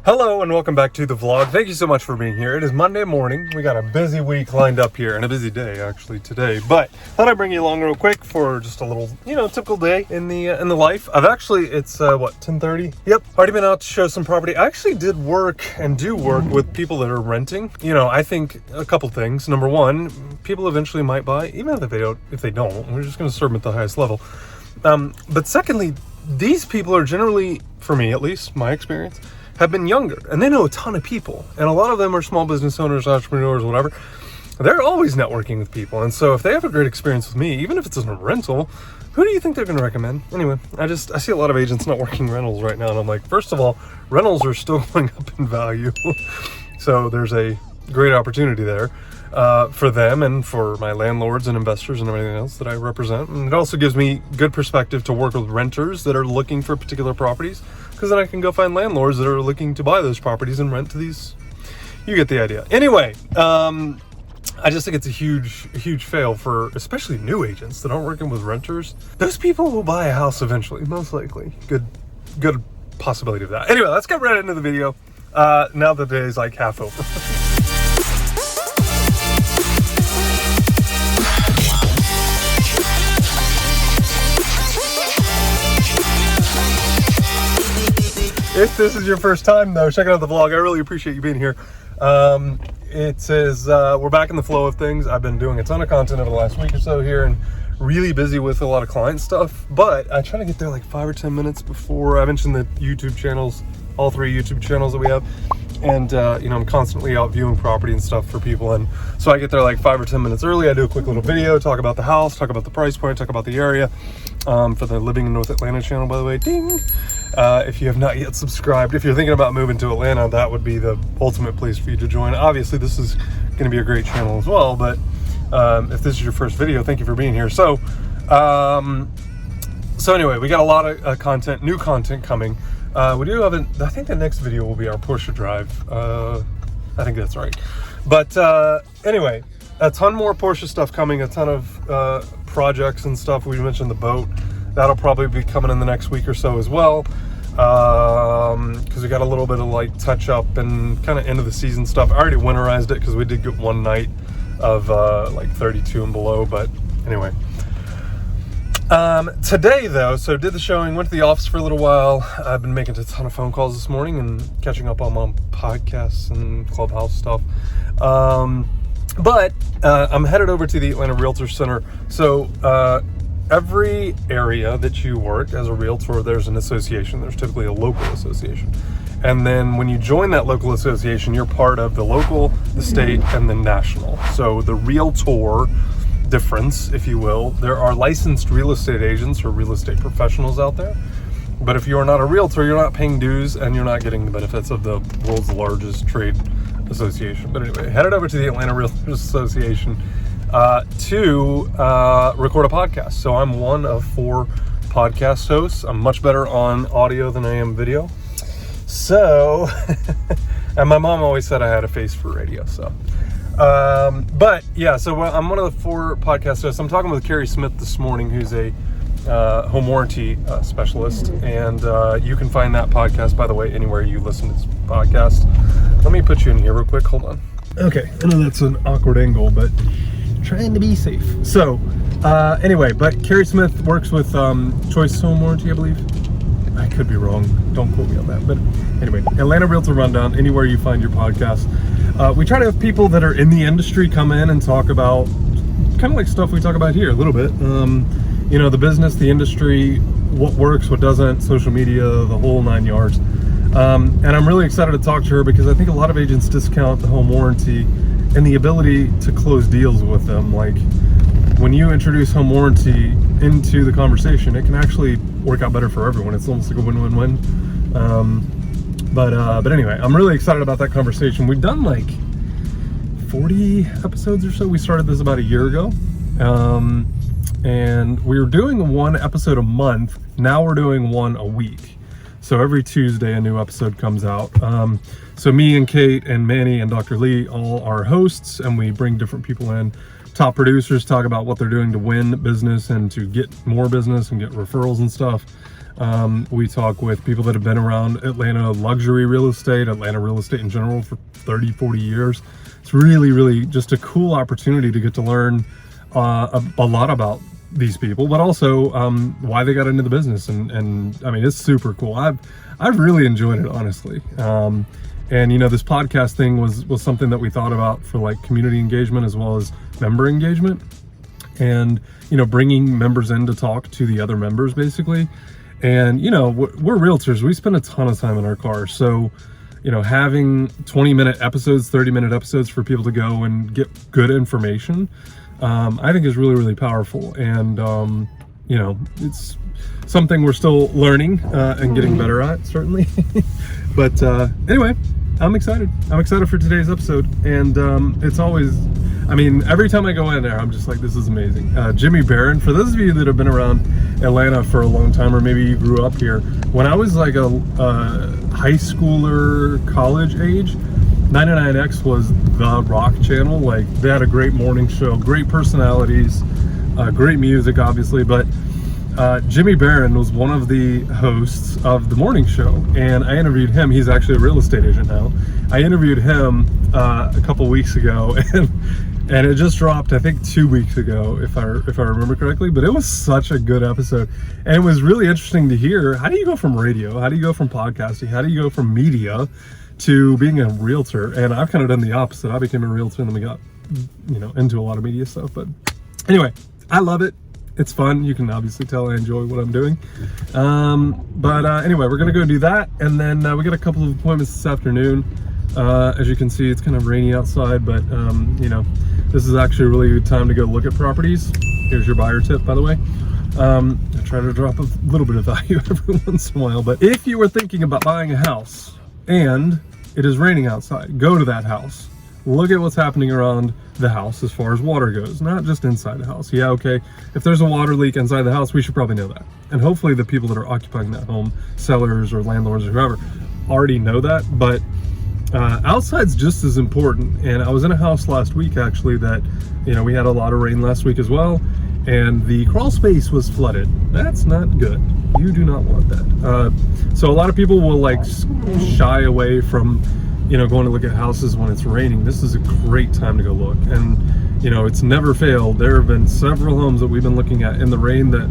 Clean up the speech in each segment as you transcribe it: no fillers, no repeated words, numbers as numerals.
Hello and welcome back to the vlog. Thank you so much for being here. It is Monday morning. We got a busy week lined up here and a busy day actually today. But thought I'd bring you along real quick for just a little, typical day in the life. It's 10:30. Yep, already been out to show some property. I actually did work and do work with people that are renting. I think a couple things. Number one, people eventually might buy, even if they don't. We're just going to serve them at the highest level. But secondly, these people are generally, for me at least, my experience, have been younger and they know a ton of people, and a lot of them are small business owners, entrepreneurs, whatever. They're always networking with people, and so if they have a great experience with me, even if it's a rental, who do you think they're going to recommend? Anyway, I see a lot of agents not working rentals right now, and I'm like, first of all, rentals are still going up in value. So there's a great opportunity there for them and for my landlords and investors and everything else that I represent. And it also gives me good perspective to work with renters that are looking for particular properties, because then I can go find landlords that are looking to buy those properties and rent to these. You get the idea. Anyway, I just think it's a huge fail for especially new agents that aren't working with renters. Those people will buy a house eventually, most likely. Good possibility of that. Anyway, let's get right into the video. Now the day is like half over. If this is your first time though, checking out the vlog, I really appreciate you being here. It says we're back in the flow of things. I've been doing a ton of content over the last week or so here and really busy with a lot of client stuff, but I try to get there like 5 or 10 minutes before. I mentioned the YouTube channels, all 3 YouTube channels that we have, and I'm constantly out viewing property and stuff for people, and so I get there like 5 or 10 minutes early. I do a quick little video, talk about the house, talk about the price point, talk about the area, for the Living in North Atlanta channel, by the way. Ding! If you have not yet subscribed, if you're thinking about moving to Atlanta, that would be the ultimate place for you to join. Obviously this is going to be a great channel as well, but if this is your first video, thank you for being here. So anyway, we got a lot of new content coming. We do have I think the next video will be our Porsche drive. I think that's right. But anyway, a ton more Porsche stuff coming, a ton of projects and stuff. We mentioned the boat. That'll probably be coming in the next week or so as well. Because we got a little bit of like touch up and kind of end of the season stuff. I already winterized it because we did get one night of like 32 and below, but anyway. Today though, so did the showing, went to the office for a little while. I've been making a ton of phone calls this morning and catching up on my podcasts and Clubhouse stuff. But I'm headed over to the Atlanta Realtor Center. So every area that you work as a realtor, there's an association. There's typically a local association. And then when you join that local association, you're part of the local, the state, and the national. So the realtor difference, if you will, there are licensed real estate agents or real estate professionals out there. But if you are not a realtor, you're not paying dues and you're not getting the benefits of the world's largest trade association. But anyway, headed over to the Atlanta Realtors Association to record a podcast. So I'm one of 4 podcast hosts. I'm much better on audio than I am video. So, and my mom always said I had a face for radio. So, but yeah, so I'm one of the 4 podcast hosts. I'm talking with Carrie Smith this morning, who's a home warranty specialist, and you can find that podcast, by the way, anywhere you listen to this podcast. Let me put you in here real quick. Hold on. Okay, I know that's an awkward angle, but trying to be safe. So anyway, but Carrie Smith works with Choice Home Warranty, I believe. I could be wrong, don't quote me on that, but anyway, Atlanta Realtor Rundown, anywhere you find your podcast. We try to have people that are in the industry come in and talk about kind of like stuff we talk about here a little bit. The business, the industry, what works, what doesn't, social media, the whole 9 yards. And I'm really excited to talk to her because I think a lot of agents discount the home warranty and the ability to close deals with them. Like when you introduce home warranty into the conversation, it can actually work out better for everyone. It's almost like a win-win-win. But anyway, I'm really excited about that conversation. We've done like 40 episodes or so. We started this about a year ago. And we were doing 1 episode a month. Now we're doing 1 a week. So every Tuesday a new episode comes out. So me and Kate and Manny and Dr. Lee all are hosts, and we bring different people in. Top producers talk about what they're doing to win business and to get more business and get referrals and stuff. We talk with people that have been around Atlanta luxury real estate, Atlanta real estate in general for 30, 40 years. It's really, really just a cool opportunity to get to learn a lot about these people, but also why they got into the business. And I mean, it's super cool. I've really enjoyed it, honestly. And, you know, this podcast thing was something that we thought about for like community engagement as well as member engagement. And, you know, bringing members in to talk to the other members, basically. And, you know, we're realtors. We spend a ton of time in our cars. So, you know, having 20-minute episodes, 30-minute episodes for people to go and get good information, I think is really, really powerful. And, you know, it's something we're still learning and getting better at, certainly. But anyway, I'm excited. I'm excited for today's episode. And it's always, I mean, every time I go in there, I'm just like, this is amazing. Jimmy Barron, for those of you that have been around Atlanta for a long time, or maybe you grew up here, when I was like a high schooler, college age, 99X was the rock channel. Like, they had a great morning show, great personalities, great music, obviously, but Jimmy Barron was one of the hosts of the morning show, and I interviewed him. He's actually a real estate agent now. I interviewed him a couple weeks ago, and it just dropped, I think, 2 weeks ago, if I remember correctly. But it was such a good episode, and it was really interesting to hear, how do you go from radio, how do you go from podcasting, how do you go from media to being a realtor? And I've kind of done the opposite. I became a realtor, and then we got, you know, into a lot of media stuff. But anyway, I love it. It's fun. You can obviously tell I enjoy what I'm doing. But anyway, we're gonna go do that, and then we got a couple of appointments this afternoon. As you can see, it's kind of rainy outside, but you know, this is actually a really good time to go look at properties. Here's your buyer tip, by the way. I try to drop a little bit of value every once in a while, but if you were thinking about buying a house and it is raining outside, go to that house. Look at what's happening around the house as far as water goes, not just inside the house. Yeah, okay, if there's a water leak inside the house, we should probably know that. And hopefully the people that are occupying that home, sellers or landlords or whoever, already know that. But outside's just as important. And I was in a house last week, actually, that, you know, we had a lot of rain last week as well, and the crawl space was flooded. That's not good. You do not want that. So a lot of people will like shy away from, you know, going to look at houses when it's raining. This is a great time to go look. And, you know, it's never failed. There have been several homes that we've been looking at in the rain that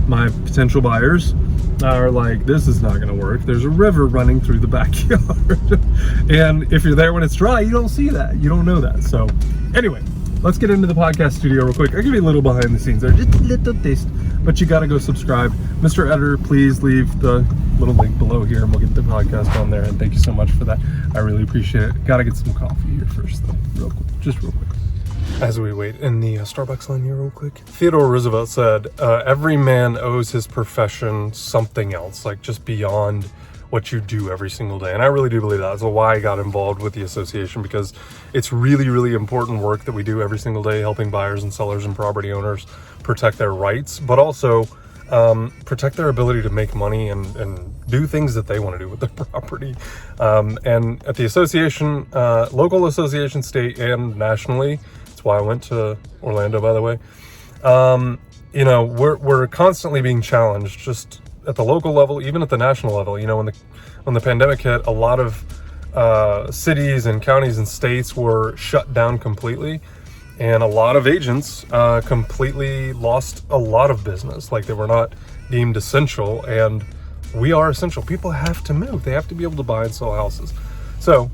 my potential buyers are like, this is not going to work. There's a river running through the backyard. And if you're there when it's dry, you don't see that. You don't know that. So anyway, let's get into the podcast studio real quick. I'll give you a little behind the scenes there, just a little taste, but you got to go subscribe. Mr. Editor, please leave the little link below here, and we'll get the podcast on there. And thank you so much for that. I really appreciate it. Got to get some coffee here first, though, real quick, just real quick. As we wait in the Starbucks line here real quick, Theodore Roosevelt said, every man owes his profession something else, like just beyond what you do every single day. And I really do believe that. That's why I got involved with the association, because it's really, really important work that we do every single day, helping buyers and sellers and property owners protect their rights, but also protect their ability to make money and do things that they want to do with their property. And at the association, local association, state and nationally, that's why I went to Orlando, by the way, you know, we're constantly being challenged, just at the local level, even at the national level. You know, when the pandemic hit, a lot of cities and counties and states were shut down completely, and a lot of agents completely lost a lot of business. Like, they were not deemed essential, and we are essential. People have to move. They have to be able to buy and sell houses. So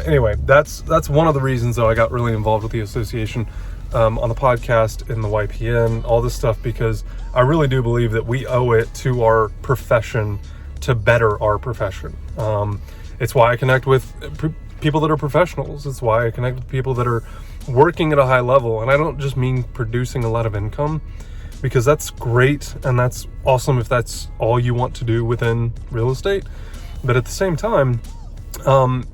anyway, that's one of the reasons that I got really involved with the association, on the podcast, in the YPN, all this stuff, because I really do believe that we owe it to our profession to better our profession. It's why I connect with people that are professionals. It's why I connect with people that are working at a high level. And I don't just mean producing a lot of income, because that's great and that's awesome if that's all you want to do within real estate. But at the same time,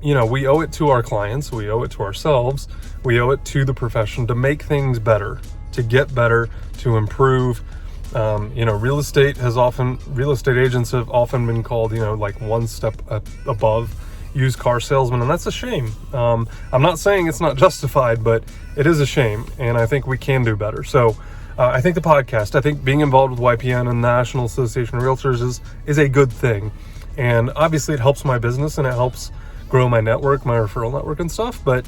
you know, we owe it to our clients, we owe it to ourselves, we owe it to the profession to make things better, to get better, to improve. You know, real estate agents have often been called, you know, like one step above used car salesmen, and that's a shame. I'm not saying it's not justified, but it is a shame, and I think we can do better. So I think the podcast, I think being involved with YPN and the National Association of Realtors is a good thing. And obviously it helps my business and it helps grow my network, my referral network and stuff. But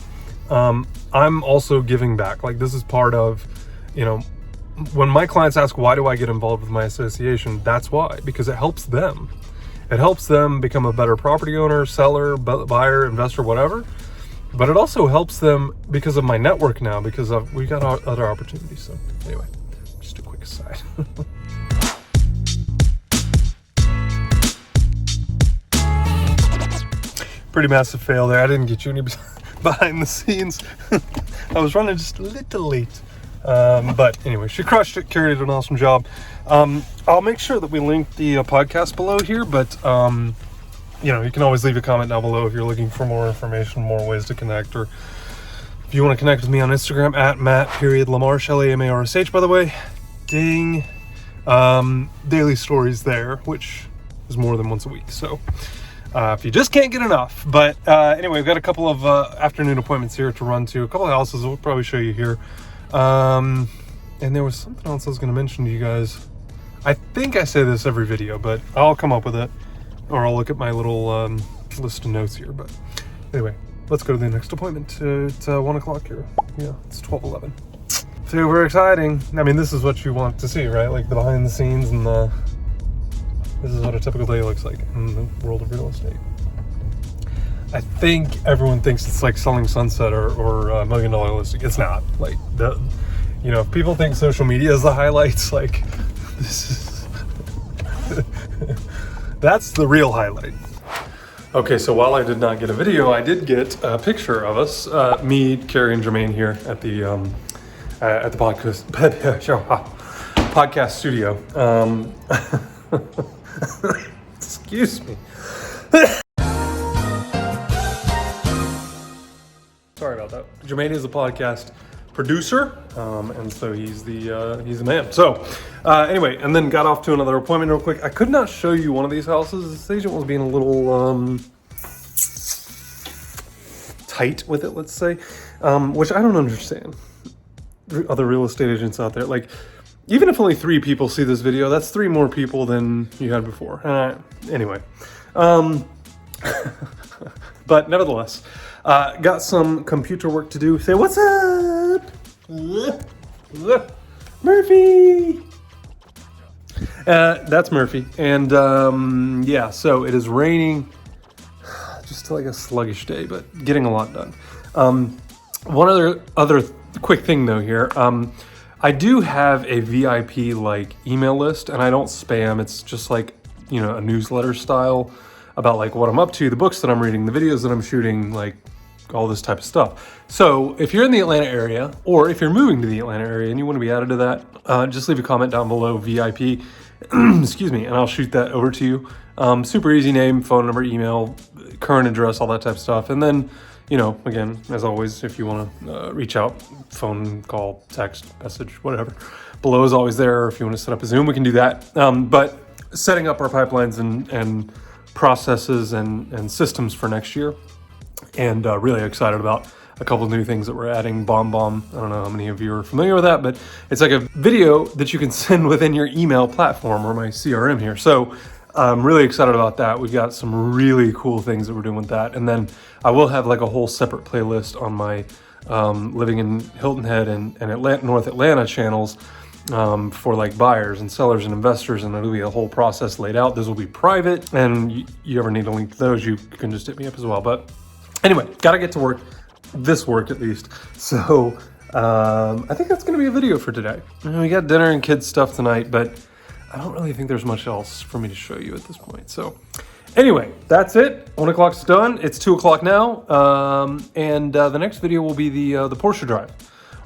I'm also giving back. Like, this is part of, you know, when my clients ask, why do I get involved with my association? That's why, because it helps them. It helps them become a better property owner, seller, buyer, investor, whatever. But it also helps them because of my network now, because we got other opportunities. So anyway, just a quick aside. Pretty massive fail there. I didn't get you any behind the scenes. I was running just a little late. But anyway, she crushed it, carried an awesome job. I'll make sure that we link the podcast below here, but you know, you can always leave a comment down below if you're looking for more information, more ways to connect, or if you want to connect with me on Instagram at Matt.LaMarsh, LaMarsh, by the way. Ding. Daily stories there, which is more than once a week. So if you just can't get enough. But anyway, we've got a couple of afternoon appointments here to run to. A couple of houses we'll probably show you here. And there was something else I was going to mention to you guys. I think I say this every video, but I'll come up with it, or I'll look at my little list of notes here. But anyway, let's go to the next appointment. It's 1 o'clock here. Yeah, it's 12:11. Super exciting. I mean, this is what you want to see, right? Like the behind the scenes and this is what a typical day looks like in the world of real estate. I think everyone thinks it's like selling Sunset or $1 million listing. It's not. Like, you know, if people think social media is the highlights, like, this is that's the real highlight. Okay, so while I did not get a video, I did get a picture of us, me, Carrie, and Jermaine here at the podcast studio. Excuse me. Sorry about that. Jermaine is a podcast producer, and so he's the man. So anyway, and then got off to another appointment real quick. I could not show you one of these houses. This agent was being a little tight with it, let's say, which I don't understand. Other real estate agents out there, like, even if only 3 people see this video, that's 3 more people than you had before. Anyway, but nevertheless, got some computer work to do. Say, what's up? Murphy! That's Murphy. And yeah, so it is raining. Just like a sluggish day, but getting a lot done. One other quick thing though here. I do have a VIP like email list, and I don't spam. It's just like, you know, a newsletter style about like what I'm up to, the books that I'm reading, the videos that I'm shooting, like all this type of stuff. So if you're in the Atlanta area, or if you're moving to the Atlanta area and you want to be added to that, just leave a comment down below, VIP, excuse me, and I'll shoot that over to you. Super easy name, phone number, email, current address, all that type of stuff. And then, you know, again, as always, if you want to reach out, phone, call, text, message, whatever, below is always there. Or if you want to set up a Zoom, we can do that. But setting up our pipelines and processes and systems for next year, and really excited about a couple of new things that we're adding. Bomb. I don't know how many of you are familiar with that, but it's like a video that you can send within your email platform or my CRM here. So I'm really excited about that. We've got some really cool things that we're doing with that. And then I will have like a whole separate playlist on my living in Hilton Head and North Atlanta channels for like buyers and sellers and investors, and it'll be a whole process laid out. This will be private, and you ever need a link to those, you can just hit me up as well. But anyway, gotta get to work. This work at least. So I think that's gonna be a video for today. We got dinner and kids stuff tonight, but I don't really think there's much else for me to show you at this point. So anyway, that's it. 1 o'clock's done. It's 2 o'clock now. And the next video will be the Porsche drive.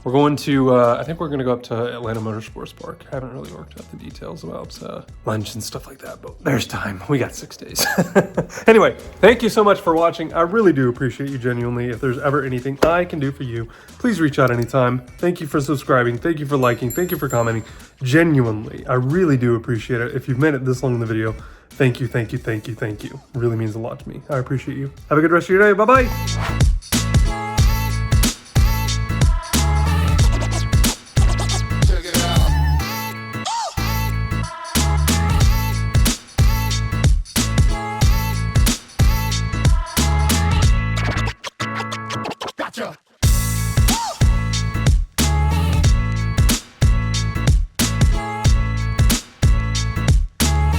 We're going to, I think we're going to go up to Atlanta Motorsports Park. I haven't really worked out the details about lunch and stuff like that, but there's time. We got 6 days. Anyway, thank you so much for watching. I really do appreciate you genuinely. If there's ever anything I can do for you, please reach out anytime. Thank you for subscribing. Thank you for liking. Thank you for commenting. Genuinely, I really do appreciate it. If you've made it this long in the video, thank you. It really means a lot to me. I appreciate you. Have a good rest of your day. Bye-bye.